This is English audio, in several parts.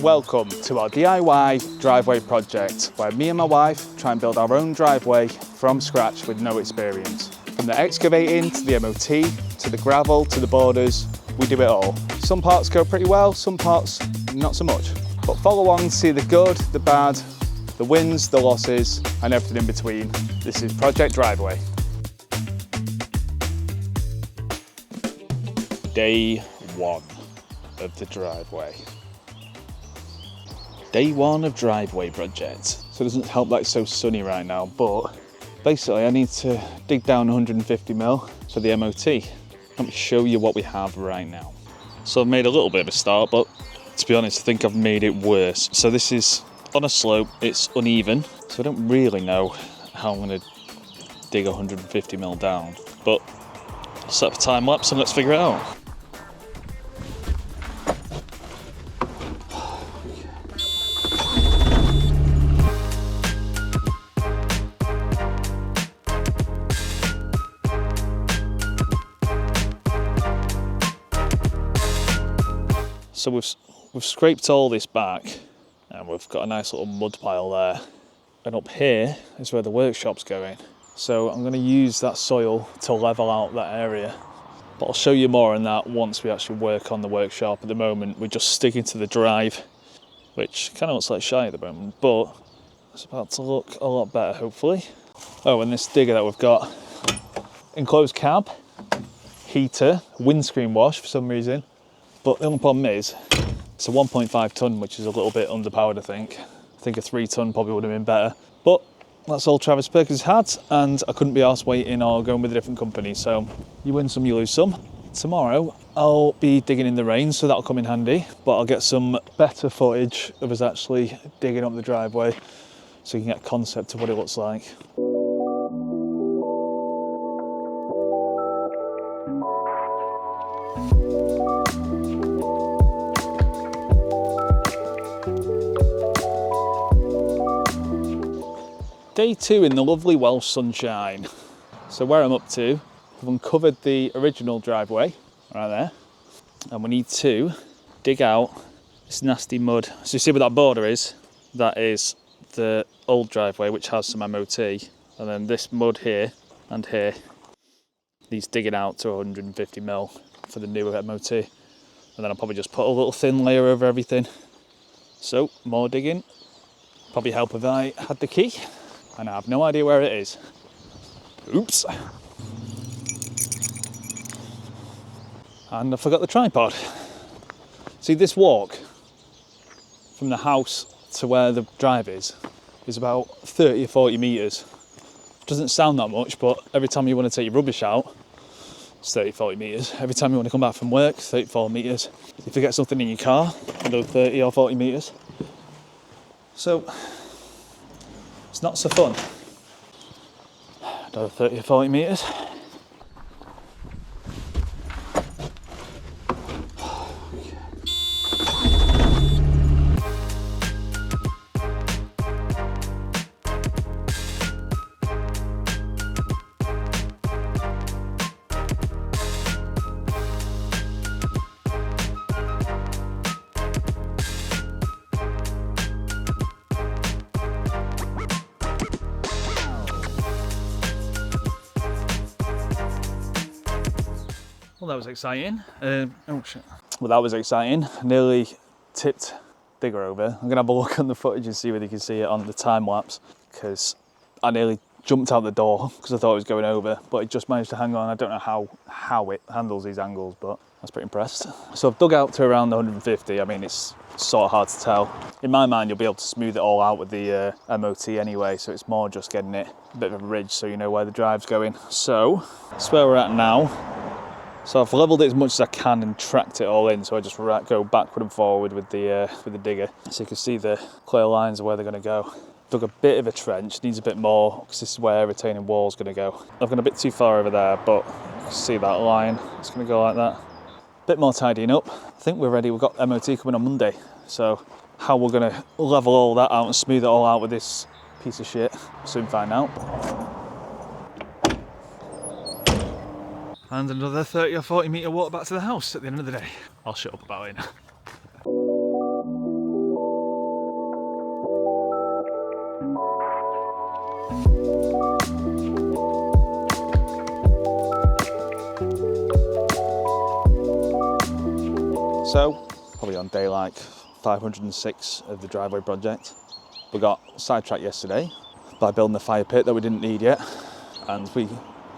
Welcome to our DIY driveway project, where me and my wife try and build our own driveway from scratch with no experience. From the excavating to the MOT, to the gravel, to the borders, we do it all. Some parts go pretty well, some parts not so much. But follow along and see the good, the bad, the wins, the losses, and everything in between. This is Project Driveway. Day one of the driveway. Day one of driveway project. So it doesn't help that it's so sunny right now, but basically I need to dig down 150 mil for the MOT. Let me show you what we have right now. So I've made a little bit of a start, but to be honest, I think I've made it worse. So this is on a slope, it's uneven, so I don't really know how I'm gonna dig 150 mil down, but I'll set up a time lapse and let's figure it out. So we've scraped all this back and we've got a nice little mud pile there. And up here is where the workshop's going. So I'm going to use that soil to level out that area. But I'll show you more on that once we actually work on the workshop. At the moment, we're just sticking to the drive, which kind of looks like shite at the moment, but it's about to look a lot better, hopefully. Oh, and this digger that we've got, enclosed cab, heater, windscreen wash for some reason. But the only problem is, it's a 1.5 tonne, which is a little bit underpowered, I think. I think a 3 tonne probably would have been better. But that's all Travis Perkins had, and I couldn't be arsed waiting or going with a different company. So you win some, you lose some. Tomorrow, I'll be digging in the rain, so that'll come in handy. But I'll get some better footage of us actually digging up the driveway, so you can get a concept of what it looks like. Day two in the lovely Welsh sunshine. So where I'm up to, I've uncovered the original driveway, right there. And we need to dig out this nasty mud. So you see where that border is? That is the old driveway, which has some MOT. And then this mud here and here needs digging out to 150 mil for the new MOT. And then I'll probably just put a little thin layer over everything. So more digging. Probably help if I had the key. And I have no idea where it is. Oops. And I forgot the tripod. See, this walk from the house to where the drive is about 30 or 40 metres. Doesn't sound that much, but every time you want to take your rubbish out, it's 30, 40 metres. Every time you want to come back from work, 34 metres. If you forget something in your car, another 30 or 40 metres. So, it's not so fun. Another 30 or 40 metres. Well, that was exciting. Oh shit. Well, that was exciting. Nearly tipped digger over. I'm gonna have a look on the footage and see whether you can see it on the time lapse, because I nearly jumped out the door because I thought it was going over, but it just managed to hang on. I don't know how it handles these angles, but I was pretty impressed. So I've dug out to around the 150. I mean, it's sort of hard to tell. In my mind, you'll be able to smooth it all out with the MOT anyway, so it's more just getting it a bit of a ridge so you know where the drive's going. So that's where we're at now. So I've levelled it as much as I can and tracked it all in, so I just go backward and forward with the digger. So you can see the clear lines of where they're going to go. Dug a bit of a trench, needs a bit more, because this is where retaining wall's going to go. I've gone a bit too far over there, but you can see that line. It's going to go like that. Bit more tidying up. I think we're ready. We've got MOT coming on Monday. So how we're going to level all that out and smooth it all out with this piece of shit, we'll soon find out. And another 30 or 40 metre walk back to the house at the end of the day. I'll shut up about it now. So, probably on day like 506 of the driveway project. We got sidetracked yesterday by building the fire pit that we didn't need yet. And we,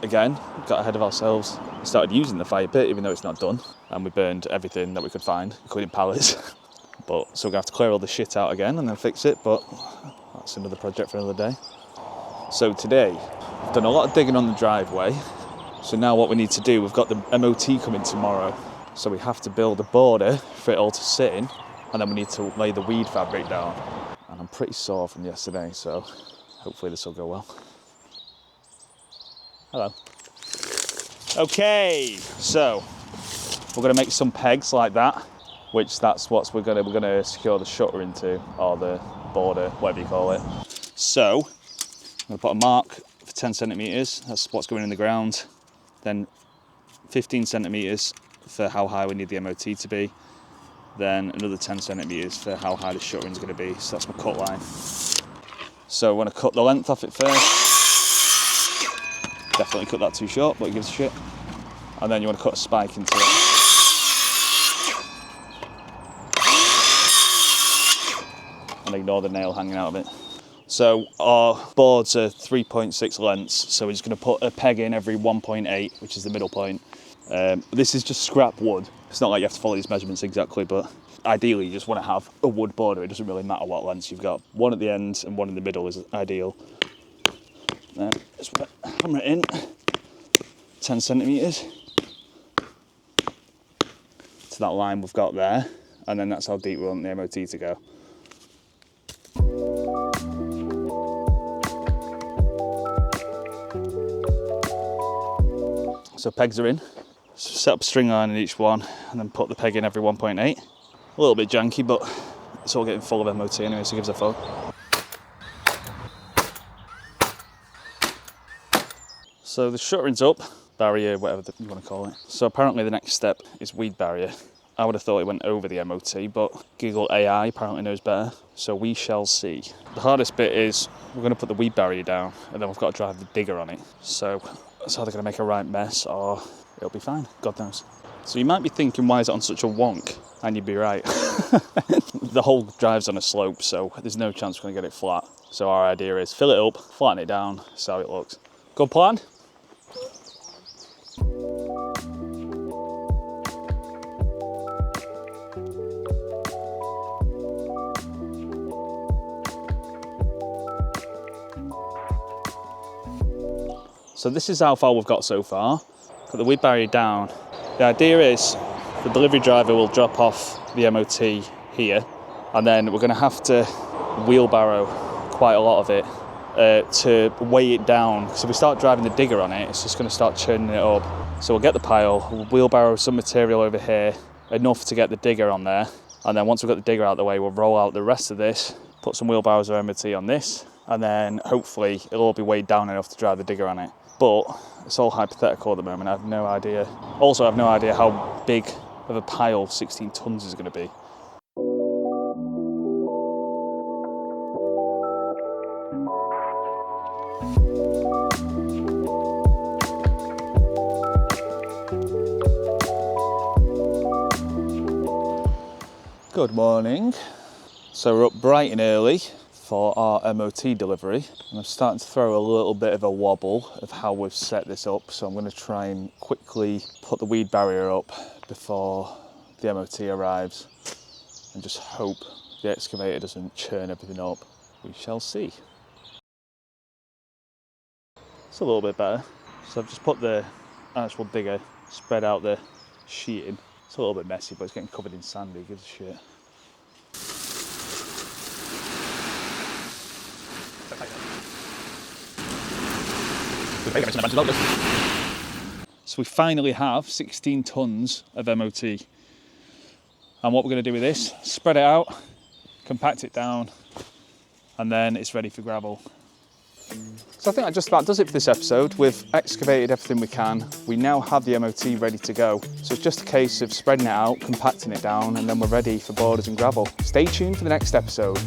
again, got ahead of ourselves and started using the fire pit even though it's not done. And we burned everything that we could find, including pallets. So we're gonna have to clear all the shit out again and then fix it, but that's another project for another day. So today, I've done a lot of digging on the driveway. So now what we need to do, we've got the MOT coming tomorrow. So we have to build a border for it all to sit in, and then we need to lay the weed fabric down. And I'm pretty sore from yesterday, so hopefully this will go well. Hello. Okay, so we're gonna make some pegs like that, which that's what we're gonna secure the shutter into, or the border, whatever you call it. So I'm gonna put a mark for 10 centimeters. That's what's going in the ground. Then 15 centimeters for how high we need the MOT to be. Then another 10 centimeters for how high the shuttering is going to be. So that's my cut line. So I want to cut the length off it first. Definitely cut that too short, but it gives a shit. And then you want to cut a spike into it. And ignore the nail hanging out of it. So our boards are 3.6 lengths, so we're just going to put a peg in every 1.8, which is the middle point. This is just scrap wood. It's not like you have to follow these measurements exactly, but ideally you just want to have a wood border. It doesn't really matter what lengths you've got. One at the end and one in the middle is ideal. Then just hammer it in, 10 centimeters to that line we've got there, and then that's how deep we want the MOT to go. So pegs are in, set up a string line in each one and then put the peg in every 1.8. A little bit janky, but it's all getting full of MOT anyway, so it gives a fuck. So the shuttering's up, barrier, whatever you want to call it. So apparently the next step is weed barrier. I would have thought it went over the MOT, but Google AI apparently knows better, so we shall see. The hardest bit is we're going to put the weed barrier down and then we've got to drive the digger on it. So it's either going to make a right mess or it'll be fine, God knows. So you might be thinking, why is it on such a wonk? And you'd be right. The whole drive's on a slope, so there's no chance we're going to get it flat. So our idea is fill it up, flatten it down, see how it looks. Good plan? So this is how far we've got so far. Got the weed barrier down. The idea is the delivery driver will drop off the MOT here, and then we're going to have to wheelbarrow quite a lot of it to weigh it down. So if we start driving the digger on it, it's just going to start churning it up. So we'll get the pile, we'll wheelbarrow some material over here, enough to get the digger on there, and then once we've got the digger out of the way, we'll roll out the rest of this, put some wheelbarrows of MOT on this, and then hopefully it'll all be weighed down enough to drive the digger on it. But it's all hypothetical at the moment. I have no idea. Also, I have no idea how big of a pile 16 tons is going to be. Good morning. So we're up bright and early for our MOT delivery, and I'm starting to throw a little bit of a wobble of how we've set this up, so I'm going to try and quickly put the weed barrier up before the MOT arrives and just hope the excavator doesn't churn everything up. We shall see. It's a little bit better. So I've just put the actual digger, spread out the sheeting. It's a little bit messy, but it's getting covered in sand, who gives a shit. So we finally have 16 tons of MOT. And what we're going to do with this, spread it out, compact it down, and then it's ready for gravel. So I think that just about does it for this episode. We've excavated everything we can. We now have the MOT ready to go. So it's just a case of spreading it out, compacting it down, and then we're ready for borders and gravel. Stay tuned for the next episode.